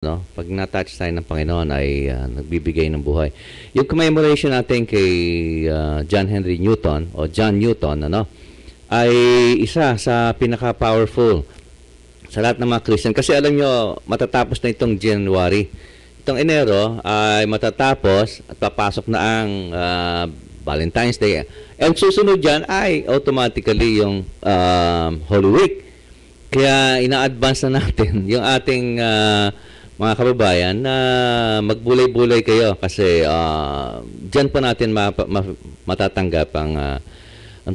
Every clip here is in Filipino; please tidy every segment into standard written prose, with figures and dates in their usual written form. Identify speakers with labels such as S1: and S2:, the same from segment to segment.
S1: no? Pag na-touch tayo ng Panginoon ay nagbibigay ng buhay. Yung commemoration natin kay John Henry Newton o John Newton, ano, ay isa sa pinaka-powerful sa lahat ng mga Christian. Kasi alam nyo, matatapos na itong January. Itong Enero ay matatapos at papasok na ang Valentine's Day. And susunod dyan ay automatically yung Holy Week. Kaya ina-advance na natin yung ating mga kababayan na magbulay-bulay kayo kasi dyan pa natin matatanggap ang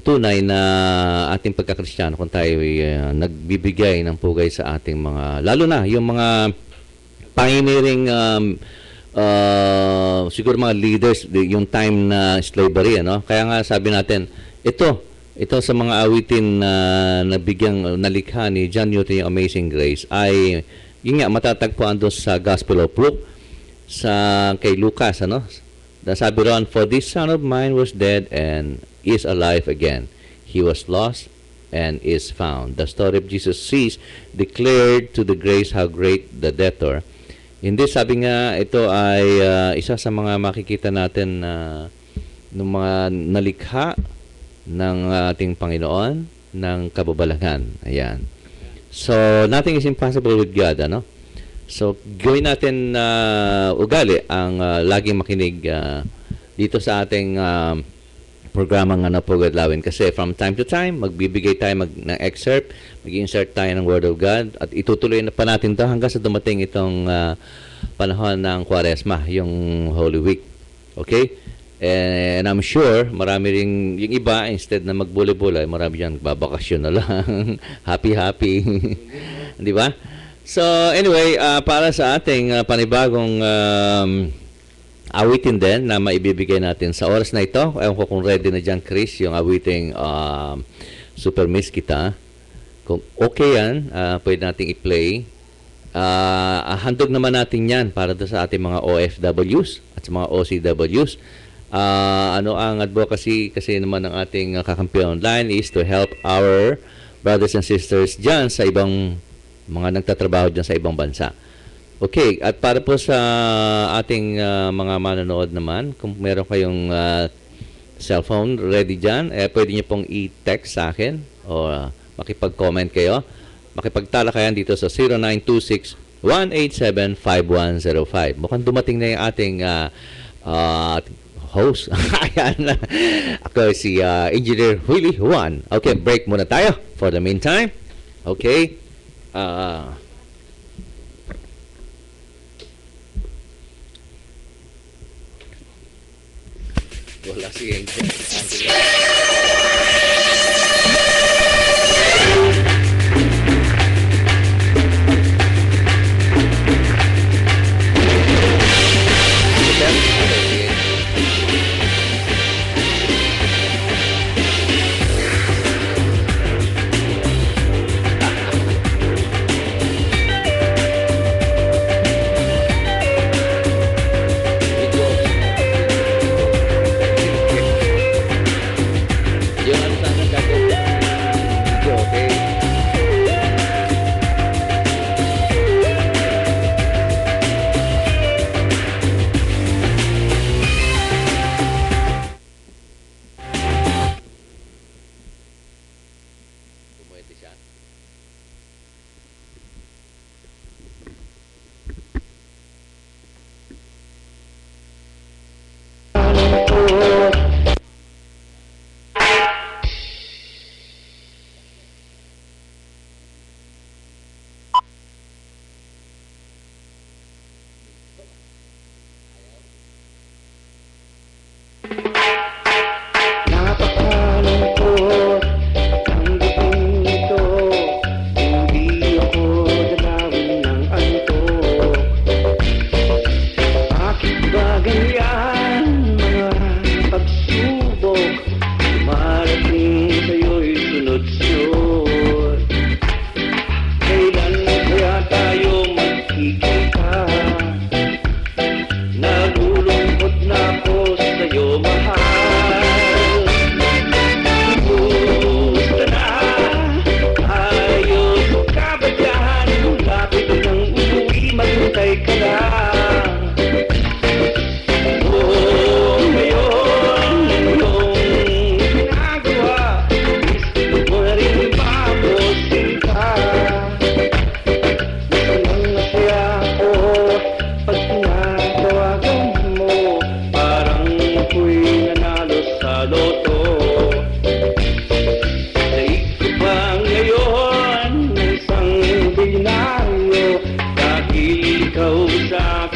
S1: tunay na ating pagkakristyano kung tayo nagbibigay ng pugay sa ating mga, lalo na yung mga pioneering siguro mga leaders, yung time na slavery, ano? Kaya nga sabi natin, ito sa mga awitin na nabigyang nalikha ni John Newton, yung Amazing Grace, ay yun nga, matatagpuan doon sa Gospel of Luke, kay Lucas, ano? Sabi ron, "For this son of mine was dead and is alive again. He was lost and is found." The story of Jesus sees declared to the grace how great the debtor. Hindi, sabi nga, ito ay isa sa mga makikita natin ng mga nalikha ng ating Panginoon ng kababalagan. Ayan. So, nothing is impossible with God, ano? So, gawin natin ugali ang laging makinig dito sa ating programang Pugad-Lawin. Kasi from time to time, magbibigay tayo ng excerpt, mag-insert tayo ng Word of God, at itutuloy na pa natin ito hanggang sa dumating itong panahon ng Kwaresma, yung Holy Week. Okay? And I'm sure, marami rin, yung iba, instead na magbulay-bulay, marami dyan, babakasyon na lang. Happy-happy. Di ba? So, anyway, para sa ating panibagong awitin din na maibibigay natin sa oras na ito, ewan ko kung ready na dyan, Chris, yung awiting Super Miss Kita. Kung okay yan, pwede nating i-play. Handog naman natin yan para sa ating mga OFWs at sa mga OCWs. Ano ang advocacy kasi naman ng ating kakampi online is to help our brothers and sisters dyan sa ibang mga nagtatrabaho dyan sa ibang bansa. Okay, at para po sa ating mga manonood naman, kung meron kayong cellphone ready dyan, pwede nyo pong i-text sa akin o makipag-comment kayo. Makipagtalakayan dito sa 0926-187-5105. Mukhang dumating na yung ating host. Ayan. Ako si Engineer Willie Juan. Okay, break muna tayo for the meantime. Okay. Wala si Angela.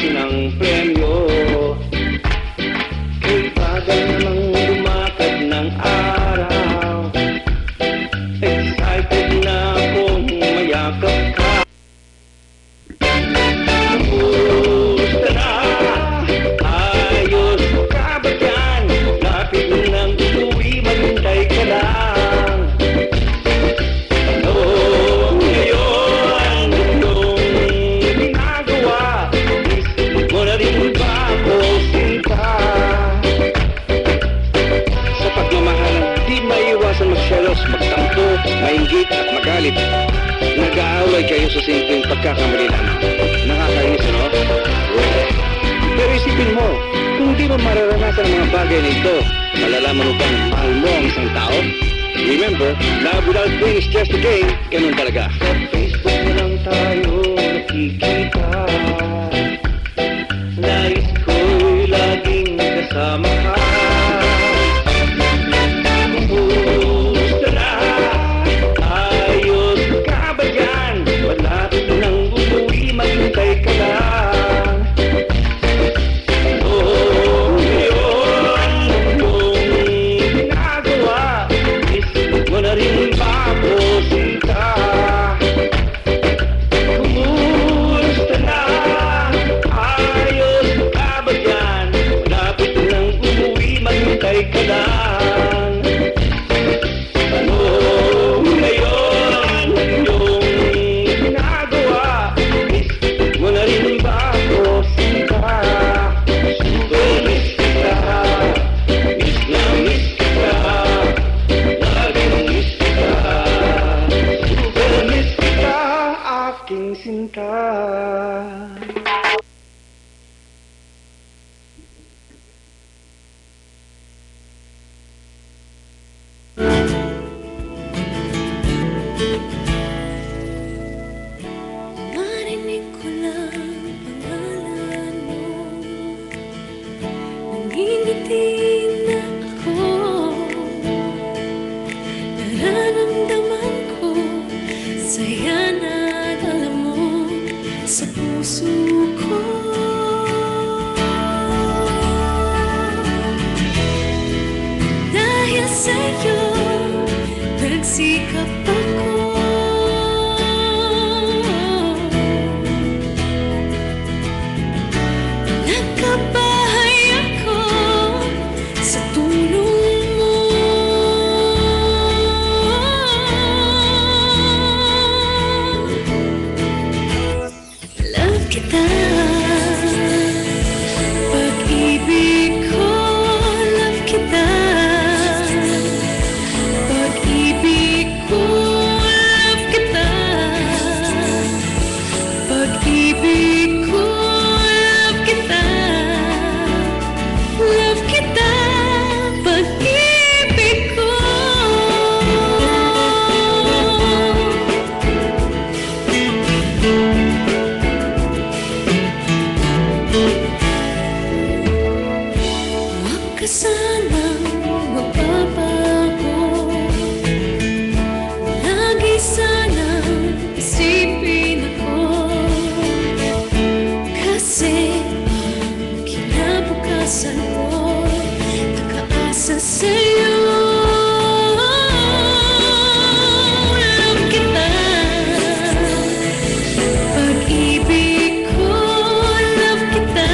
S2: ng premyo. Kay bagal namang lumakad ng araw, excited na akong mayakap ka. Kamusta na? Ayos ka ba dyan? Lapit ng uwi, maghintay ka lang. Ano ngayon yung ginagawa? Isip mo na rin ba ako sinta? Sa pagmamahalan, di maiwasan magselos, magtampo, mainggit at magalit. Nag-aaway kayo sa simpleng pagkakamali lamang. Nakakainis, ano? Pero isipin mo, kung di mo mararanasan ang mga bagay na ito, malalaman mo bang mahal mo ang isang tao? Remember, love without pain is just a game. Ganun talaga. Sa Facebook na lang tayo nakikita. Nais ko'y laging kasama ka. Kumusta na? Ayos ka ba dyan? Malapit nang umuwi, maghintay ka lang. Ano ngayon yung ginagawa? Isip mo na rin ba ako sinta? Kumusta na? Ayos ka ba dyan? Malapit nang umuwi, maghintay ka lang. Ano ngayon yung ginagawa? Isip mo na rin ba ako sinta? Super miss kita, miss na miss kita, laging miss kita. Super miss kita, aking sinta.
S3: Marinig ko lang pangalan mo, nangingiti na ako. Nararamdaman ko saya na dala mo sa puso ko. Dahil sa'yo nagsikap ako. Nagkabahay ako sa tulong mo. Love kita, pag-ibig ko. Love kita, pag-ibig ko. Love kita, pag-ibig ko. Love kita, love kita, pag-ibig ko. Huwag ka sanang magbabago. Lagi sanang isipin ako. Kasi ang kinabukasan ko nakaasa sa'yo. Love kita, pag-ibig ko. Love kita,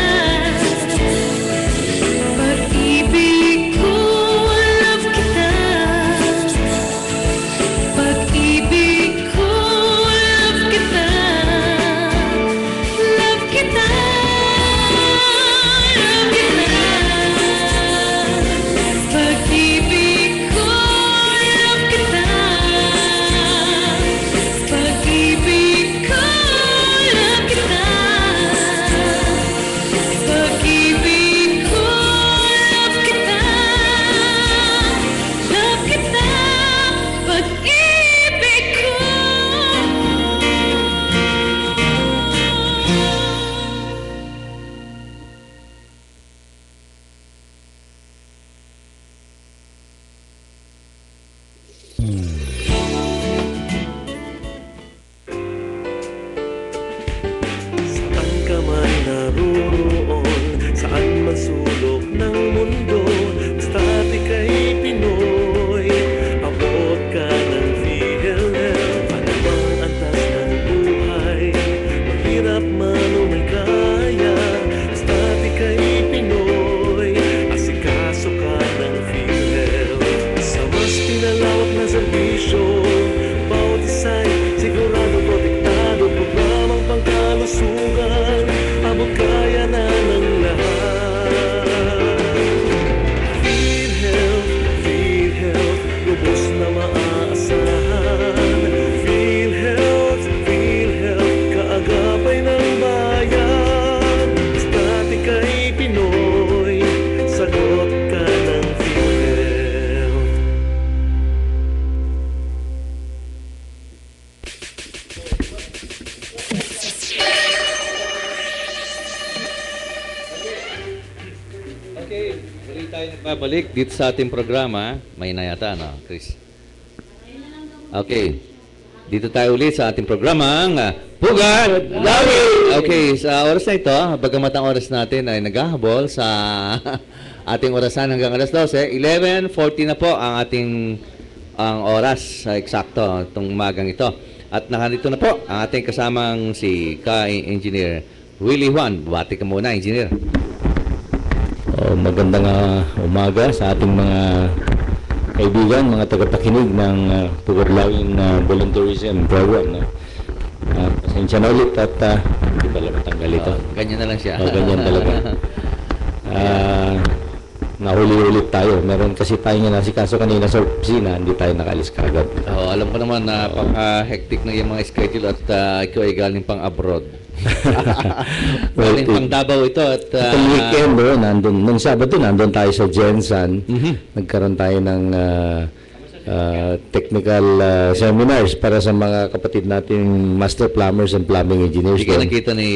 S3: pag-ibig
S4: mang sulok ng mundo, basta't ika'y Pinoy. Abot ka ng PhilHealth, ano bang antas ng buhay? Mahirap man o may kaya, basta't ika'y Pinoy. Asikaso ka ng PhilHealth, sa mas pinalawak na serbisyo. Bawat isa'y sigurado protektado, programang pangkalusugan, abot kaya na ng lahat. PhilHealth, PhilHealth, lubos na maaasahan. PhilHealth, PhilHealth, kaagapay ng bayan. Basta't ika'y Pinoy, sagot ka ng PhilHealth.
S1: Okay, muli tayo nagbabalik dito sa ating programa. May na yata, no, Chris? Okay. Dito tayo ulit sa ating programa, ang Pugad Lawi! Okay, sa oras na ito, bagamat ang oras natin ay naghahabol sa ating orasan hanggang alas 12, 11:40 na po ang ating oras, eksakto, itong umagang ito. At nakarito na po ang ating kasamang si Ka-Engineer Willie Juan. Bati ka muna, Engineer.
S5: Magandang umaga sa ating mga kaibigan, mga tagapakinig ng Pugad Lawing Volunteerism Program. Pasensya na ulit at hindi pala matanggal ito.
S1: Ganyan na lang siya.
S5: Ganyan talaga. Nahuli ulit tayo. Meron kasi tayong nasikaso kanina sa opisina, hindi tayo nakaalis kagad.
S1: Alam ko naman na paka-hectic na yung mga schedule at ikaw ay galing pang abroad. Galing pang Davao ito at
S5: itong weekend, bro, nung Sabado nandun tayo sa Jensen. Nagkaroon tayo ng technical seminars para sa mga kapatid nating master plumbers and plumbing engineers.
S1: Hindi ka nakita ni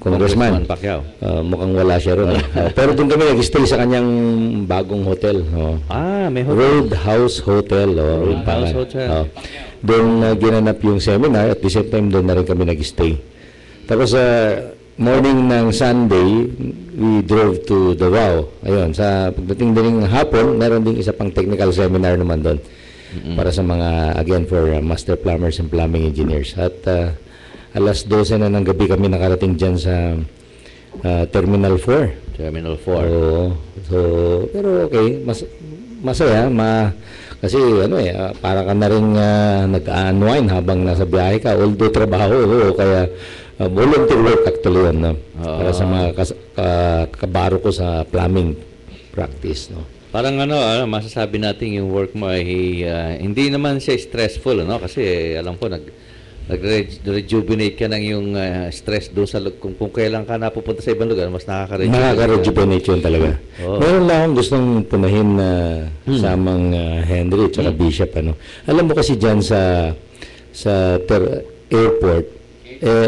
S5: Congressman
S1: Pacquiao.
S5: Mukhang wala siya ron. Pero doon kami nag-stay sa kanyang bagong hotel.
S1: May hotel.
S5: Roadhouse Hotel.
S1: Roadhouse Hotel.
S5: Doon ginanap yung seminar at the same time doon na rin kami nag-stay. Tapos morning ng Sunday, we drove to Davao. Ayun, sa pagdating din ng hapon, meron ding isa pang technical seminar naman doon. Para sa mga, again, for master plumbers and plumbing engineers. At alas 12 na ng gabi kami nakarating dyan sa Terminal 4.
S1: Terminal 4.
S5: So, pero okay, masaya, kasi para ka na rin nag-unwind habang nasa biyahe ka, although trabaho, kaya volunteer work actually yun, no? Para sa mga kabaro ko sa plumbing practice, no?
S1: Parang masasabi natin yung work mo ay hindi naman siya stressful, no? Kasi alam ko nag-rejuvenate ka ng yung stress doon sa kung kailan ka napupunta sa ibang lugar, mas
S5: nakaka-rejuvenate yun talaga. Meron lang akong gustong punahin na samang Henry at Bishop, Alam mo kasi dyan sa airport,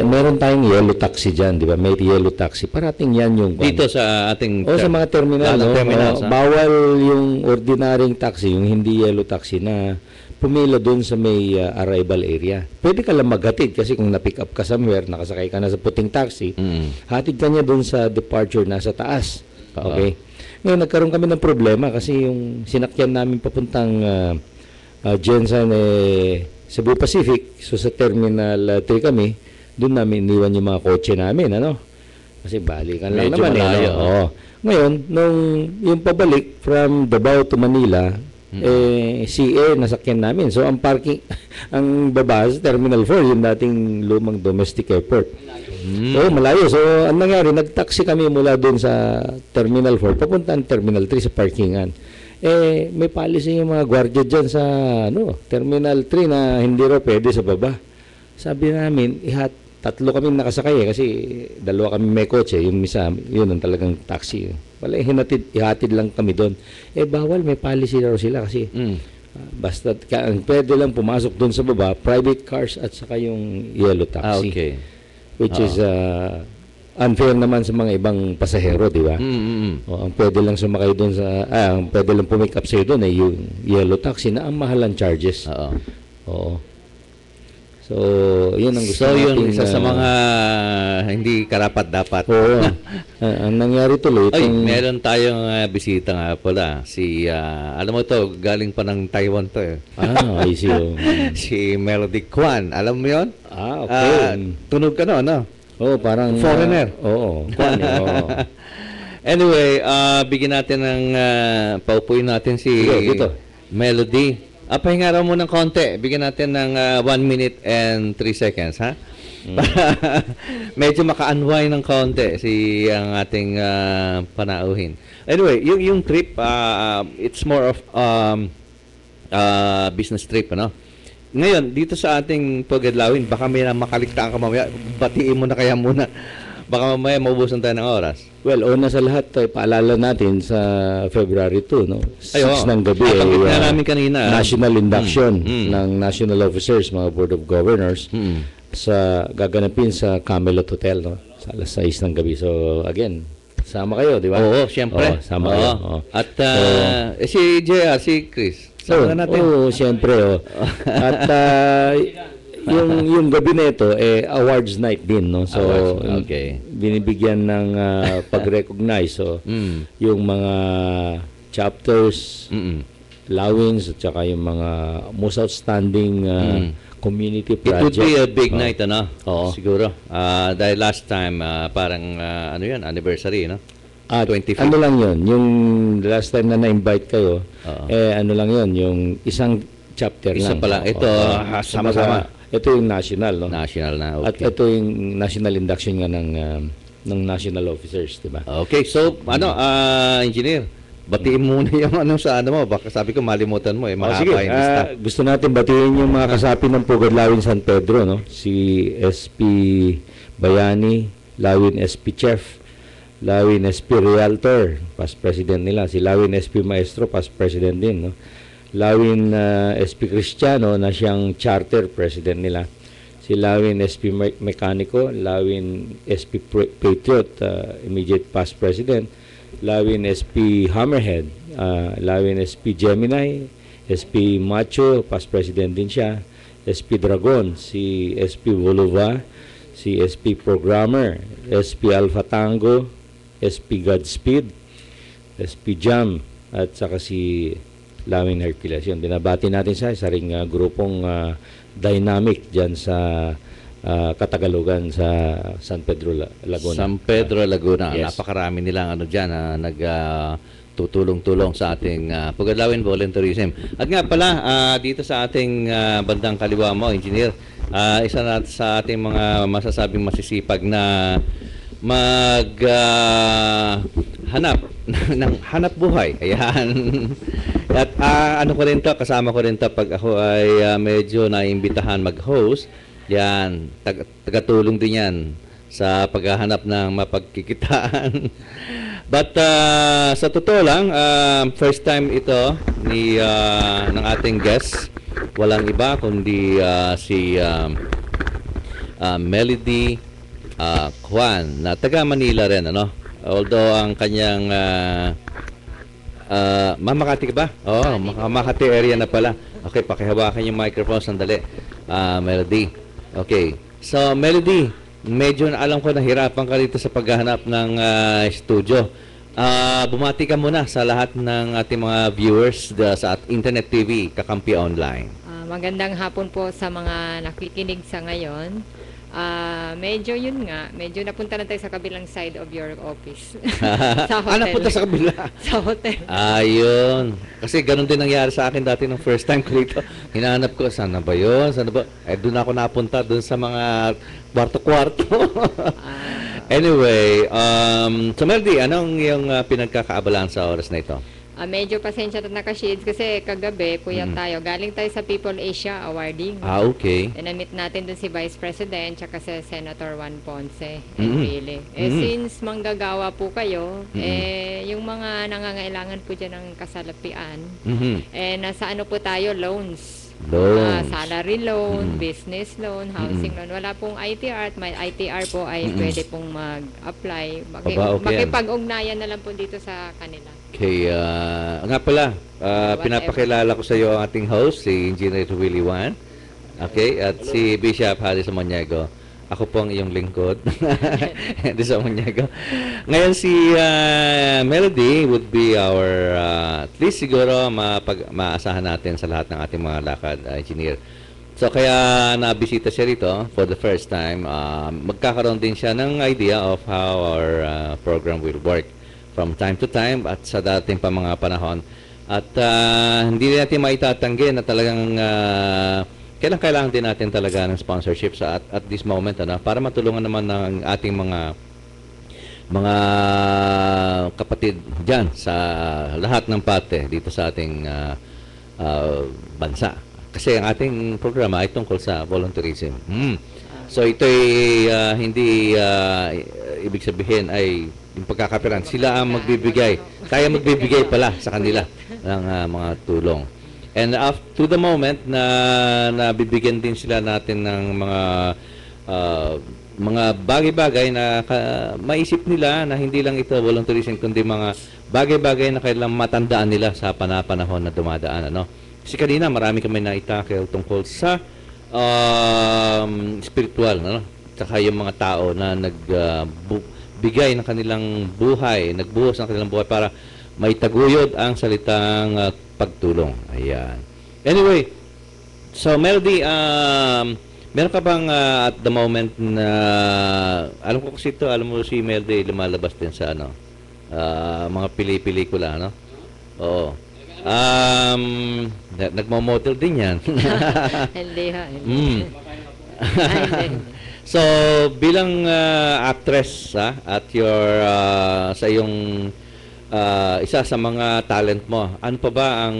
S5: meron tayong yellow taxi dyan, di ba? May yellow taxi. Parating yan yung...
S1: Dito sa ating...
S5: sa mga terminal, bawal yung ordinaryong taxi, yung hindi yellow taxi na pumila doon sa may arrival area. Pwede ka lang maghatid kasi kung na-pick up ka somewhere, nakasakay ka na sa puting taxi, hatid ka niya doon sa departure na sa taas. Okay? Ngayon, nagkaroon kami ng problema kasi yung sinakyan namin papuntang Jensen, Cebu Pacific, so sa Terminal 3 kami, doon namin iniwan yung mga kotse namin, Kasi balikan lang
S1: medyo
S5: naman.
S1: Malayo,
S5: Ngayon, nung yung pabalik from Davao to Manila, CA nasakyan namin. So, ang parking, ang baba sa Terminal 4, yung dating lumang domestic airport. So, malayo. So, ang nangyari, nag-taxi kami mula doon sa Terminal 4, papunta ang Terminal 3 sa parkingan. May policy yung mga gwardiya dyan sa Terminal 3 na hindi raw pwede sa baba. Sabi namin, tatlo kami nakasakay kasi dalawa kami may kotse, yung isa, yun ang talagang taxi. Wala, ihatid lang kami doon. Bawal, may policy raw sila kasi basta pwede lang pumasok doon sa baba, private cars at saka yung yellow taxi.
S1: Okay.
S5: Which is unfair naman sa mga ibang pasahero, di ba? Ang pwede lang sumakay doon ang pwede lang pumick up sa'yo doon ay yung yellow taxi na ang mahal ang charges. Oo. So, yun ang gusto
S1: So, yun,
S5: nating,
S1: isa sa mga hindi karapat-dapat.
S5: Oo. Ang nangyari tuloy,
S1: Ay,
S5: itong,
S1: meron tayong bisita nga pala. Si, alam mo to, galing pa ng Taiwan to eh.
S5: I see.
S1: Si Melody Kwan. Alam mo yun?
S5: Okay.
S1: Tunog ka no, no?
S5: Oo, parang...
S1: Foreigner.
S5: Oo. Oo.
S1: Anyway, bigyan natin ng paupuin natin si
S5: Sige, dito.
S1: Melody. Pahinga raw mo ng konti. Bigyan natin ng 1 minute and 3 seconds, ha? Medyo maka-unwind ng konti si ang ating panauhin. Anyway, yung trip, it's more of business trip, ano? Ngayon, dito sa ating pagdalawin, baka may makaligtaan ka mamaya. Batiin mo na kaya muna. Baka mamaya maubusan tayo ng oras.
S5: Well, una sa lahat, paalala natin sa February 2, no? 6 ng gabi,
S1: Nabanggit na namin kanina.
S5: national induction ng national officers, mga Board of Governors,
S1: Mm.
S5: sa gaganapin sa Camelot Hotel, no? Sa alas 6 ng gabi. So, again, sama kayo, di ba?
S1: Oo, siyempre.
S5: Sama kayo. Oo.
S1: At si JR, si Chris. Sama na natin.
S5: Oo, siyempre. At yung gabi na ito, awards night din, no? So,
S1: Awards, okay.
S5: binibigyan ng pag-recognize. So, yung mga chapters,
S1: Mm-mm.
S5: allowance, at saka yung mga most outstanding community
S1: It would
S5: project.
S1: be a big night, ano?
S5: Oo.
S1: Siguro. Dahil last time, parang, ano yan, anniversary, no?
S5: At
S1: 25th.
S5: ano lang yun, yung last time na na-invite kayo,
S1: Oo.
S5: ano lang yun, yung isang chapter
S1: Isa
S5: lang.
S1: pa lang. Ito,
S5: Oo.
S1: sama-sama.
S5: Ito yung national, no?
S1: National na,
S5: At
S1: okay.
S5: ito yung national induction nga ng national officers, di ba?
S1: Okay, so, engineer, batiin muna yung ano sa ano mo. Baka sabi ko, malimutan mo,
S5: Sige,
S1: mahaba yung lista.
S5: gusto natin batiin yung mga kasapi ng Pugad Lawin San Pedro, no? Si SP Bayani, Lawin SP Chef, Lawin SP Realtor, past president nila. Si Lawin SP Maestro, past president din, no? Lawin SP Cristiano na siyang charter president nila. Si Lawin SP Mekaniko, Lawin SP Patriot, immediate past president. Lawin SP Hammerhead, Lawin SP Gemini, SP Macho, past president din siya. SP Dragon, si SP Volova, si SP Programmer, SP Alpha Tango, SP Godspeed, SP Jam, at saka si Lawin Hercules. Yun, binabati natin sa ring grupong dynamic dyan sa Katagalugan sa San Pedro Laguna.
S1: San Pedro Laguna.
S5: Yes.
S1: Napakarami nilang ano diyan tutulong-tulong sa ating Pugadlawin volunteerism. At nga pala dito sa ating bandang kaliwa mo, engineer, isa na sa ating mga masasabing masisipag na hanap ng hanap buhay. Ayan. At ano ko rin to, kasama ko rin to pag ako ay medyo naimbitahan mag-host. Yan, tagatulong din yan sa paghahanap ng mapagkikitaan. But sa totoo lang, first time ito ng ating guest. Walang iba kundi si Melody Kwan na taga Manila rin, ano? Although ang kanyang Makati ka ba? Oo, Makati area na pala. Okay, pakihawakan yung microphone sandali. Melody. Okay. So, Melody, medyo alam ko nahirapan ka dito sa paghahanap ng studio. Bumati ka muna sa lahat ng ating mga viewers sa Internet TV, Kakampi Online.
S6: Magandang hapon po sa mga nakikinig sa ngayon. Medyo yun nga, medyo napunta na tayo sa kabilang side of your office. Sa hotel.
S1: Napunta sa kabila.
S6: Sa hotel.
S1: Ayun. Kasi ganun din nangyari sa akin dati nung first time ko dito. Hinahanap ko, sana ba yun? Sana ba? Doon ako napunta, doon sa mga kwarto-kwarto. Anyway, so Melody, anong yung pinagkakaabalahan sa oras na ito?
S6: Medyo pasensya na naka-shades kasi kagabi, puyat tayo. Galing tayo sa People Asia Awarding.
S1: Okay.
S6: Na-meet natin dun si Vice President tsaka si Senator Juan Ponce and Pili. Since manggagawa po kayo, yung mga nangangailangan po dyan ng kasalapian, nasa ano po tayo, loans.
S1: Loans.
S6: Salary loan, business loan, housing loan. Wala pong ITR at may ITR po ay pwede pong mag-apply.
S1: Aba, okay.
S6: Makipag-ugnayan na lang po dito sa kanila.
S1: Okay, nga pala, pinapakilala ko sa iyo ang ating host, si Engineer Willie Wan. Okay? At si Bishop Harry Samaniego. Ako po ang iyong lingkod. Di Samaniego. Ngayon si Melody would be our, at least siguro maasahan natin sa lahat ng ating mga lakad, engineer. So kaya nabisita siya rito for the first time. Magkakaroon din siya ng idea of how our program will work from time to time at sa dating pa mga panahon. At hindi natin maitatanggi na talagang kailangan din natin talaga ng sponsorship at this moment para matulungan naman ng ating mga kapatid diyan sa lahat ng parte dito sa ating bansa. Kasi ang ating programa ay tungkol sa volunteerism. So ito ay hindi ibig sabihin ay yung pagkakapiran. Sila ang magbibigay. Kaya magbibigay pala sa kanila ng mga tulong. And up to the moment na nabibigyan din sila natin ng mga bagay-bagay na maisip nila na hindi lang ito volunteerism kundi mga bagay-bagay na kailangang matandaan nila sa panahon na dumadaan. Kasi kanina marami kami naitakel tungkol sa spiritual, saka yung mga tao na nagbigay ng kanilang buhay, nagbuhos ng kanilang buhay para maitaguyod ang salitang pagtulong. Ayan. Anyway, so Melody, meron ka bang at the moment na, alam ko kasi ito, alam mo si Melody lumalabas din sa mga pelikula, Oo. Nagmo-model din yan.
S6: Hindi ha.
S1: So, bilang actress at your sa iyong isa sa mga talent mo, ano pa ba ang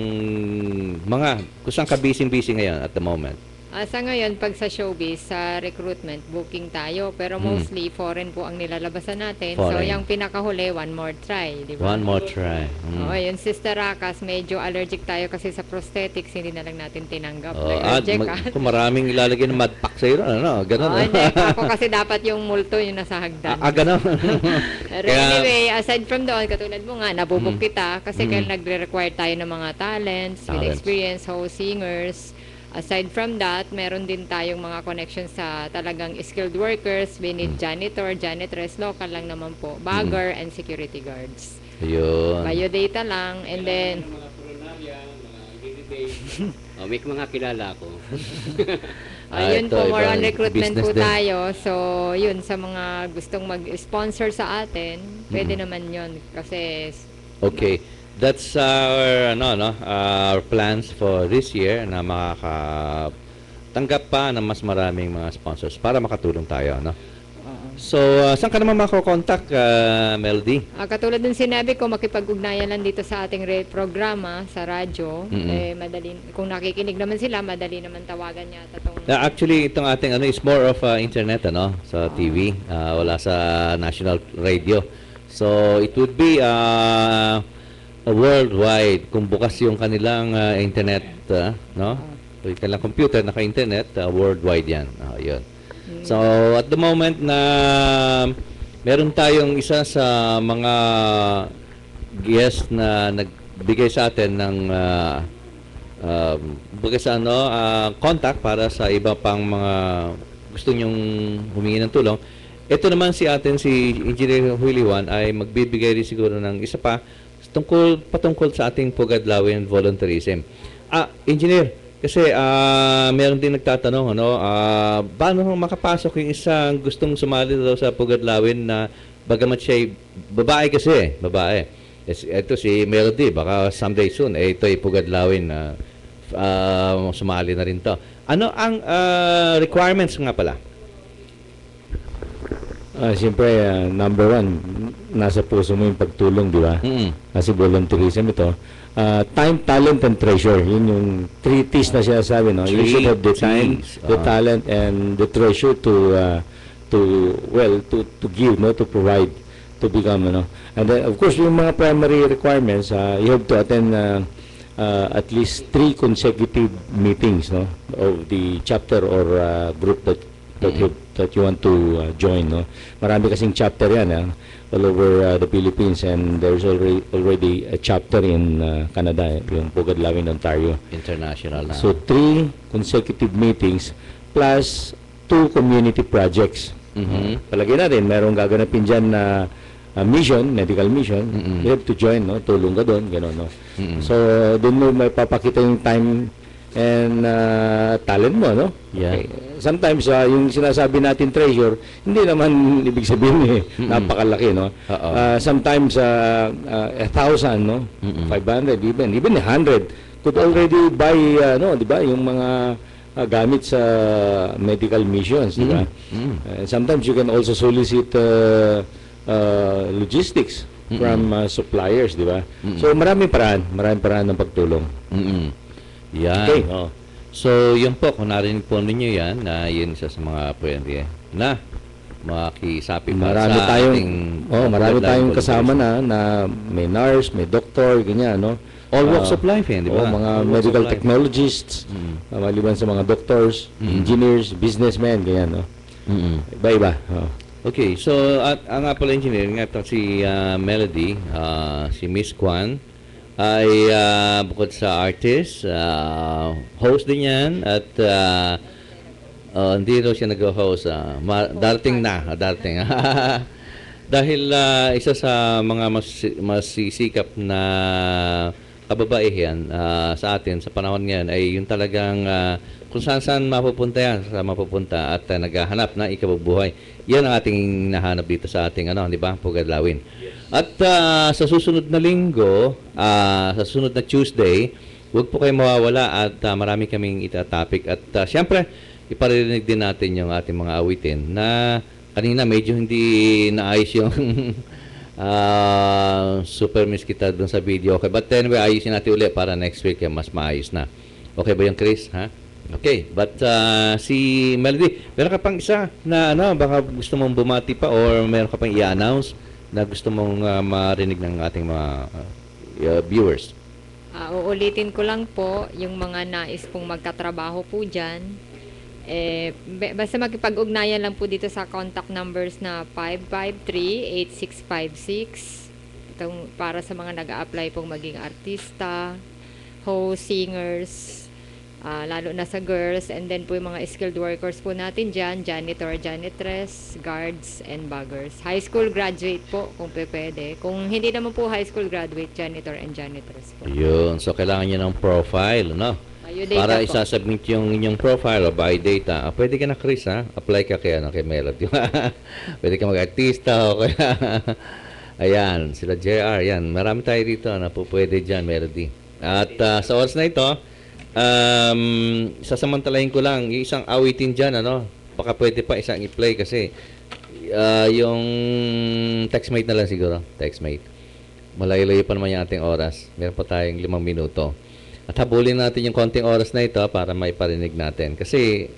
S1: mga kusang kabising-bising ngayon at the moment?
S6: Sa ngayon, pag sa showbiz, sa recruitment, booking tayo. Pero mostly, foreign po ang nilalabasan natin.
S1: Foreign.
S6: So, yung pinakahuli, one more try. Di ba?
S1: One more try.
S6: Oo, yung Sister Rakas, medyo allergic tayo kasi sa prosthetics, hindi na lang natin tinanggap.
S1: At kung maraming ilalagay ng mud pack sa'yo, ganun.
S6: Hindi, ako kasi dapat yung multo yung nasa hagdan.
S1: Ganun.
S6: Pero anyway, aside from doon, katulad mo nga, nabubuk kita kasi kaya nagre-require tayo ng mga talents with experience, host, singers. Aside from that, meron din tayong mga connections sa talagang skilled workers. We need janitor, janitress, local lang naman po, bagger, and security guards.
S1: Ayun.
S6: Biodata lang, and then
S7: may mga kilala ko.
S6: ayun
S1: ito,
S6: po, more
S1: ibang
S6: on recruitment
S1: business
S6: po
S1: din.
S6: tayo. So, yun, sa mga gustong mag-sponsor sa atin, pwede naman yun. Kasi,
S1: Okay. That's our our plans for this year na makakatanggap pa ng mas maraming mga sponsors para makatulong tayo, So, saan ka naman mako-contact, Melody?
S6: katulad ng sinabi ko, makipag-ugnayan lang dito sa ating programa sa radyo. Madali, kung nakikinig naman sila, madali naman tawagan niya.
S1: Actually, itong ating is more of internet, sa TV. Wala sa national radio. So, it would be worldwide kung bukas yung kanilang internet, yung kanilang computer naka-internet, worldwide yan. Yun. So, at the moment na meron tayong isa sa mga guest na nagbigay sa atin ng contact para sa iba pang mga gusto nyong humingi ng tulong. Ito naman si Engineer Willie Juan ay magbibigay rin siguro ng isa pa patungkol sa ating Pugadlawin volunteerism. Engineer, kasi meron din nagtatanong, paano makapasok yung isang gustong sumali daw sa Pugadlawin na bagamat siya babae kasi, babae. Ito si Melody, baka someday soon, ito ay Pugadlawin na sumali na rin to. Ano ang requirements nga pala?
S5: Siyempre, number one, nasa puso mo yung pagtulong, di ba? Kasi volunteerism ito. Time, talent, and treasure. Yun yung 3 T's na siya sabi, no? You should have the time, the talent, and the treasure to give, to provide, to become, And then, of course, yung mga primary requirements, you have to attend at least 3 consecutive meetings, of the chapter or group that that you want to join, no? Marami kasing chapter yan, all over the Philippines, and there's already a chapter in Canada, yung Pugad Lawin, Ontario.
S1: International na.
S5: So 3 consecutive meetings plus 2 community projects. Palagay natin, merong gaganapin dyan na mission, medical mission. You have to join, no? Tulong ka doon, gano'n, no? So doon mo may papakita yung time and talent mo, no?
S1: Yeah.
S5: Okay. Sometimes yung sinasabi natin treasure, hindi naman ibig sabihin napakalaki, no? Sometimes 1,000, no? 500, even 100 could already buy, no, 'di ba? Yung mga gamit sa medical missions, 'di ba? Sometimes you can also solicit logistics from suppliers, 'di ba? So maraming paraan ng pagtulong.
S1: Yan.
S5: Okay.
S1: So, yun po, kung narinig po ninyo yan, na yun isa sa mga pwede na makisapi pa
S5: Marami
S1: sa
S5: tayong
S1: ating
S5: marami
S1: Pugad
S5: tayong
S1: Lawin
S5: kasama na may nurse, may doctor, ganyan, no?
S1: All walks of life yan, di ba?
S5: Mga
S1: All walks
S5: medical
S1: of life.
S5: technologists, maliban sa mga doctors, engineers, businessmen, ganyan, no? Iba-iba.
S1: Okay, so at ang nga pala engineer, nga ito si Melody, si Miss Kwan, ay bukod sa artist, host din yan, at hindi daw siya nag-host. Darating. Dahil isa sa mga masisikap na kababaihan sa atin sa panahon ngayon ay yung talagang kung saan mapupunta yan, mapupunta at naghahanap na ikabubuhay. Yan ang ating nahanap dito sa ating di ba, Pugad Lawin. At sa susunod na linggo, sa susunod na Tuesday, huwag po kayo mawawala at marami kaming itatopic. At siyempre, iparinig din natin yung ating mga awitin na kanina medyo hindi naayos yung super miss kita dun sa video. Okay, but anyway, ayusin natin ulit para next week mas maayos na. Okay ba yung Chris? Ha? Okay, but si Melody, meron ka pang isa na baka gusto mong bumati pa or meron ka pang i-announce na gusto mong marinig ng ating mga viewers?
S6: Uulitin ko lang po, yung mga nais pong magtatrabaho po dyan, basta makipag-ugnayan lang po dito sa contact numbers na 553-8656. Itong para sa mga nag-a-apply pong maging artista, host, singers, lalo na sa girls, and then po yung mga skilled workers po natin dyan, janitor, janitress, guards, and baggers. High school graduate po, kung pwede. Kung hindi naman po high school graduate, janitor and janitress po.
S1: Yun. So, kailangan nyo ng profile, no? Para isasubmit yung inyong profile o by data. Pwede ka na, Chris, ha? Apply ka kay Melody. Pwede ka mag-artista o kaya... Ayan, sila JR. Yan. Marami tayo dito na po pwede dyan, Melody. At sa oras na ito, sasamantalahin ko lang yung isang awitin dyan, baka pwede pa isang i-play kasi yung textmate na lang siguro, textmate. Malayo-layo pa naman yung ating oras. Meron pa tayong 5 minuto. At habulin natin yung konting oras na ito para maiparinig natin. Kasi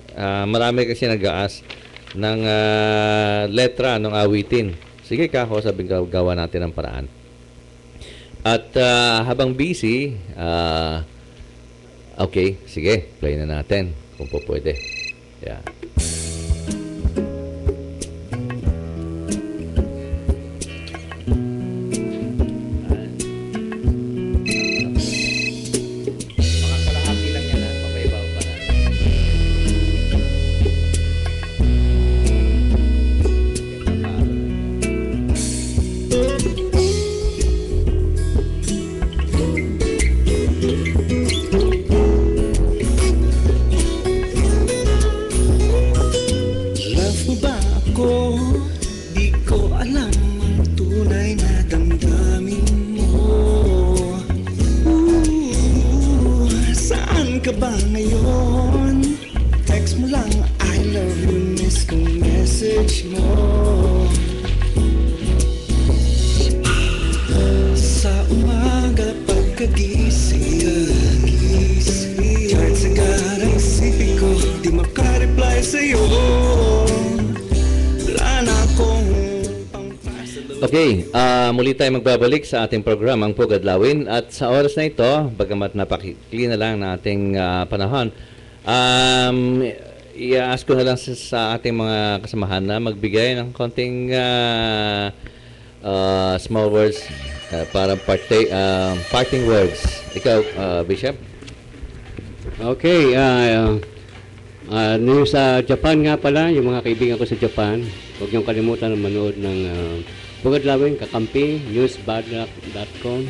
S1: marami kasi nag-aas ng letra ng awitin. Sige ka, sabing gawa natin ang paraan. At habang busy, okay, sige, play na natin kung po pwede. Yeah. Makakalahati lang yan, papayabaw pa na.
S4: Love mo ba ako? Di ko alam ang tunay na damdamin mo. Saan ka ba ngayon? Text mo lang, I love you, miss kong message mo. Sa umaga pagkagising, kahit sa garang isipin ko, di makareply sa'yo. Wala na akong pangpasalo.
S1: Okay, muli tayo magbabalik sa ating programang Pugad Lawin at sa oras na ito, bagamat napakikli na lang na ating panahon, i-ask ko na lang sa ating mga kasamahan na magbigay ng konting small words para parting words. Ikaw, Bishop?
S7: Okay, sa Japan nga pala, yung mga kaibigan ko sa Japan, huwag niyong kalimutan na manood ng Bugadlawin, Kakampi, newsbadlock.com.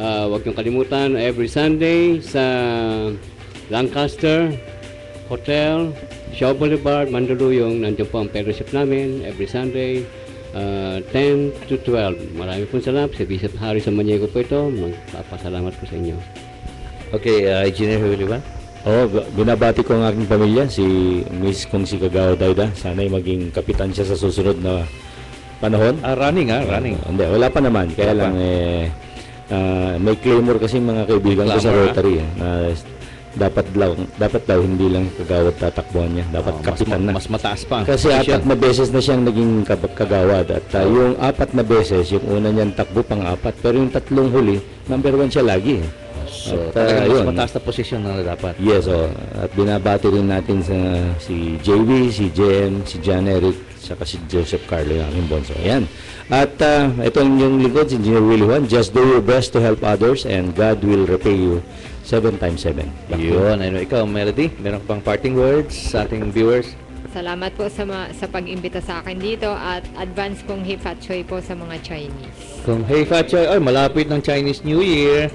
S7: Huwag niyong kalimutan, every Sunday sa Lancaster Hotel, Shaw Boulevard, Mandaluyong, nandiyan po ang fellowship namin every Sunday, 10 to 12. Maraming pong salamat. Si Bishop Harry Samaniego po ito. Magpapasalamat po sa inyo.
S1: Okay, Engineer Huliwan?
S5: Binabati ko ang aking pamilya, si Miss Kung si Kagao Dayda. Sana'y maging kapitan siya sa susunod na panahon.
S1: Running.
S5: Hindi, wala pa naman. Kaya lang, may claimor kasi mga kaibigan ko sa Rotary. Dapat daw hindi lang kagawad tatakbuhan niya. Dapat kapitan na.
S1: Mas mataas pa.
S5: Kasi 4 na beses na siyang naging kagawad. At yung 4 na beses, yung una niyang takbo pang-4. Pero yung 3 huli, number 1 siya lagi.
S1: So, talagang mas mataas na posisyon na dapat.
S5: Yes, at binabati rin natin si JV, si JM, si John Eric, saka si Joseph Carlo, yung aking bonso. Ayan. At ito yung lingkod, si Engineer Willie Juan. Just do your best to help others and God will repay you 7 times 7.
S1: Yun. Ano, ikaw, Melody, meron pang parting words sa ating viewers?
S6: Salamat po sa pag-imbita sa akin dito at advance kong Hei Fat Choy po sa mga Chinese.
S1: Kung Hei Fat Choy, malapit ng Chinese New Year.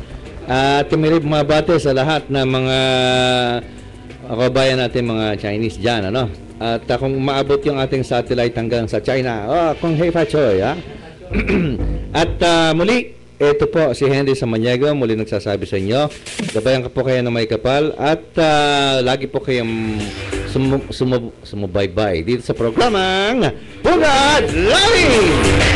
S1: At kami rin mabate sa lahat ng mga kababayan natin, mga Chinese dyan, ano? At kung umaabot yung ating satellite hanggang sa China, kung Hei Fat Choy, ha? At muli, ito po si Henry Samaniego, muli nagsasabi sa inyo, gabayan ka po kayo ng may kapal at lagi po kayong sumubaybay dito sa programang Bugad Live!